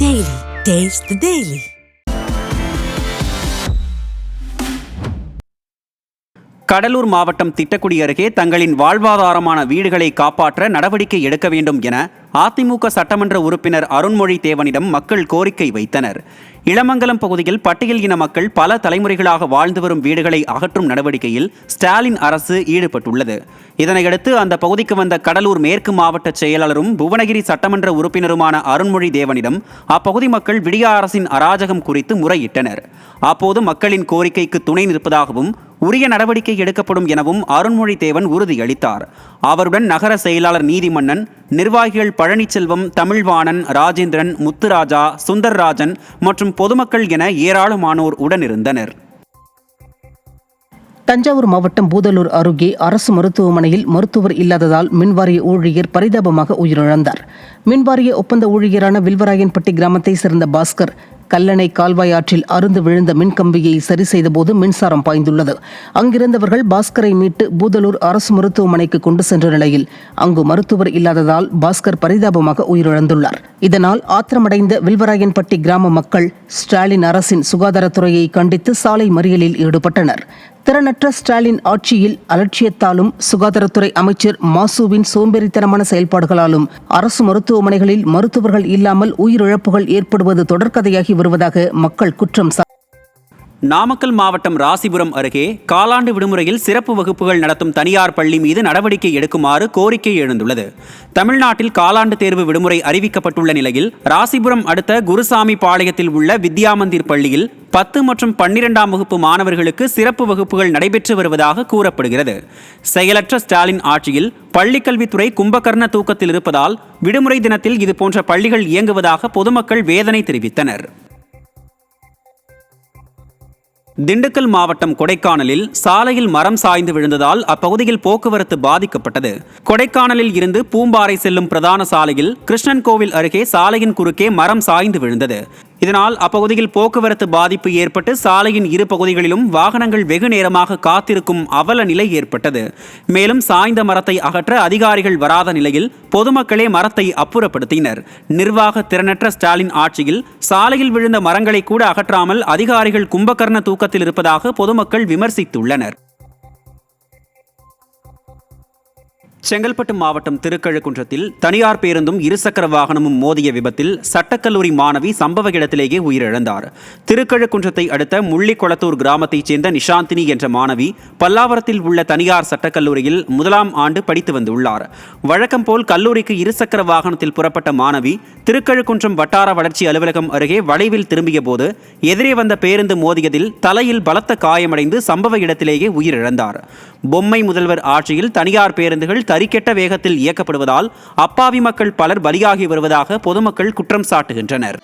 Daily. Taste the Daily. Cuddalore மாவட்டம் திட்டக்குடி அருகே தங்களின் வாழ்வாதாரமான வீடுகளை காப்பாற்ற நடவடிக்கை எடுக்க வேண்டும் என அதிமுக சட்டமன்ற உறுப்பினர் அருண்மொழி தேவனிடம் மக்கள் கோரிக்கை வைத்தனர். இளமங்கலம் பகுதியில் பட்டியல் இன மக்கள் பல தலைமுறைகளாக வாழ்ந்து வரும் வீடுகளை அகற்றும் நடவடிக்கையில் ஸ்டாலின் அரசு ஈடுபட்டுள்ளது. இதனையடுத்து அந்த பகுதிக்கு வந்த கடலூர் மேற்கு மாவட்ட செயலாளரும் புவனகிரி சட்டமன்ற உறுப்பினருமான அருண்மொழி தேவனிடம் அப்பகுதி மக்கள் விடிய அரசின் அராஜகம் குறித்து முறையிட்டனர். அப்போது மக்களின் கோரிக்கைக்கு துணை நிற்பதாகவும் உரிய நடவடிக்கை எடுக்கப்படும் எனவும் அருண்மொழி தேவன் உறுதியளித்தார். அவருடன் நகர செயலாளர் நீதிமன்னன், நிர்வாகிகள் பழனிச்செல்வம், தமிழ்வாணன், ராஜேந்திரன், முத்துராஜா, சுந்தர்ராஜன் மற்றும் பொதுமக்கள் என ஏராளமானோர் உடனிருந்தனர். தஞ்சாவூர் மாவட்டம் பூதலூர் அருகே அரசு மருத்துவமனையில் மருத்துவர் இல்லாததால் மின்வாரிய ஊழியர் பரிதாபமாக உயிரிழந்தார். மின்வாரிய ஒப்பந்த ஊழியரான வில்வராயன்பட்டி கிராமத்தை சேர்ந்த பாஸ்கர் கல்லணை கால்வாய் ஆற்றில் அருந்து விழுந்த மின்கம்பியை சரி செய்தபோது மின்சாரம் பாய்ந்துள்ளது. அங்கிருந்தவர்கள் பாஸ்கரை மீட்டு பூதலூர் அரசு மருத்துவமனைக்கு கொண்டு சென்ற நிலையில் அங்கு மருத்துவர் இல்லாததால் பாஸ்கர் பரிதாபமாக உயிரிழந்துள்ளார். இதனால் ஆத்திரமடைந்த வில்வராயன்பட்டி கிராம மக்கள் ஸ்டாலின் அரசின் சுகாதாரத்துறையை கண்டித்து சாலை மறியலில் ஈடுபட்டனர். திறனற்ற ஸ்டாலின் ஆட்சியில் அலட்சியத்தாலும் சுகாதாரத்துறை அமைச்சர் மாசுவின் சோம்பேறித்தனமான செயல்பாடுகளாலும் அரசு மருத்துவமனைகளில் மருத்துவர்கள் இல்லாமல் உயிரிழப்புகள் ஏற்படுவது தொடர்கதையாகி வருவதாக மக்கள் குற்றம் சாட்டினர். நாமக்கல் மாவட்டம் ராசிபுரம் அருகே காலாண்டு விடுமுறையில் சிறப்பு வகுப்புகள் நடத்தும் தனியார் பள்ளி மீது நடவடிக்கை எடுக்குமாறு கோரிக்கை எழுந்துள்ளது. தமிழ்நாட்டில் காலாண்டு தேர்வு விடுமுறை அறிவிக்கப்பட்டுள்ள நிலையில் ராசிபுரம் அடுத்த குருசாமி பாளையத்தில் உள்ள வித்யாமந்திர் பள்ளியில் 10 மற்றும் 12ஆம் வகுப்பு மாணவர்களுக்கு சிறப்பு வகுப்புகள் நடைபெற்று வருவதாக கூறப்படுகிறது. செயலற்ற ஸ்டாலின் ஆட்சியில் பள்ளிக்கல்வித்துறை கும்பகர்ண தூக்கத்தில் இருப்பதால் விடுமுறை தினத்தில் இதுபோன்ற பள்ளிகள் இயங்குவதாக பொதுமக்கள் வேதனை தெரிவித்தனர். திண்டுக்கல் மாவட்டம் கொடைக்கானலில் சாலையில் மரம் சாய்ந்து விழுந்ததால் அப்பகுதியில் போக்குவரத்து பாதிக்கப்பட்டது. கொடைக்கானலில் இருந்து பூம்பாறை செல்லும் பிரதான சாலையில் கிருஷ்ணன் கோவில் அருகே சாலையின் குறுக்கே மரம் சாய்ந்து விழுந்தது. இதனால் அப்பகுதியில் போக்குவரத்து பாதிப்பு ஏற்பட்டு சாலையின் இரு பகுதிகளிலும் வாகனங்கள் வெகு நேரமாக காத்திருக்கும் அவல நிலை ஏற்பட்டது. மேலும் சாய்ந்த மரத்தை அகற்ற அதிகாரிகள் வராத நிலையில் பொதுமக்களே மரத்தை அப்புறப்படுத்தினர். நிர்வாக திறனற்ற ஸ்டாலின் ஆட்சியில் சாலையில் விழுந்த மரங்களை கூட அகற்றாமல் அதிகாரிகள் கும்பகர்ண தூக்கத்தில் இருப்பதாக பொதுமக்கள் விமர்சித்துள்ளனர். செங்கல்பட்டு மாவட்டம் திருக்கழுக்குன்றத்தில் தனியார் பேருந்தும் இருசக்கர வாகனமும் மோதிய விபத்தில் சட்டக்கல்லூரி மாணவி சம்பவ இடத்திலேயே உயிரிழந்தார். திருக்கழுக்குன்றத்தை அடுத்த முள்ளிக்குளத்தூர் கிராமத்தைச் சேர்ந்த நிஷாந்தினி என்ற மாணவி பல்லாவரத்தில் உள்ள தனியார் சட்டக்கல்லூரியில் 1ஆம் ஆண்டு படித்து வந்துள்ளார். வழக்கம் போல் கல்லூரிக்கு இருசக்கர வாகனத்தில் புறப்பட்ட மாணவி திருக்கழுக்குன்றம் வட்டார வளர்ச்சி அலுவலகம் அருகே வளைவில் திரும்பிய போது எதிரே வந்த பேருந்து மோதியதில் தலையில் பலத்த காயமடைந்து சம்பவ இடத்திலேயே உயிரிழந்தார். பொம்மை முதல்வர் ஆட்சியில் தனியார் பேருந்துகள் தறிக்கெட்ட வேகத்தில் இயக்கப்படுவதால் அப்பாவி மக்கள் பலர் பலியாகி வருவதாக பொதுமக்கள் குற்றம் சாட்டுகின்றனர்.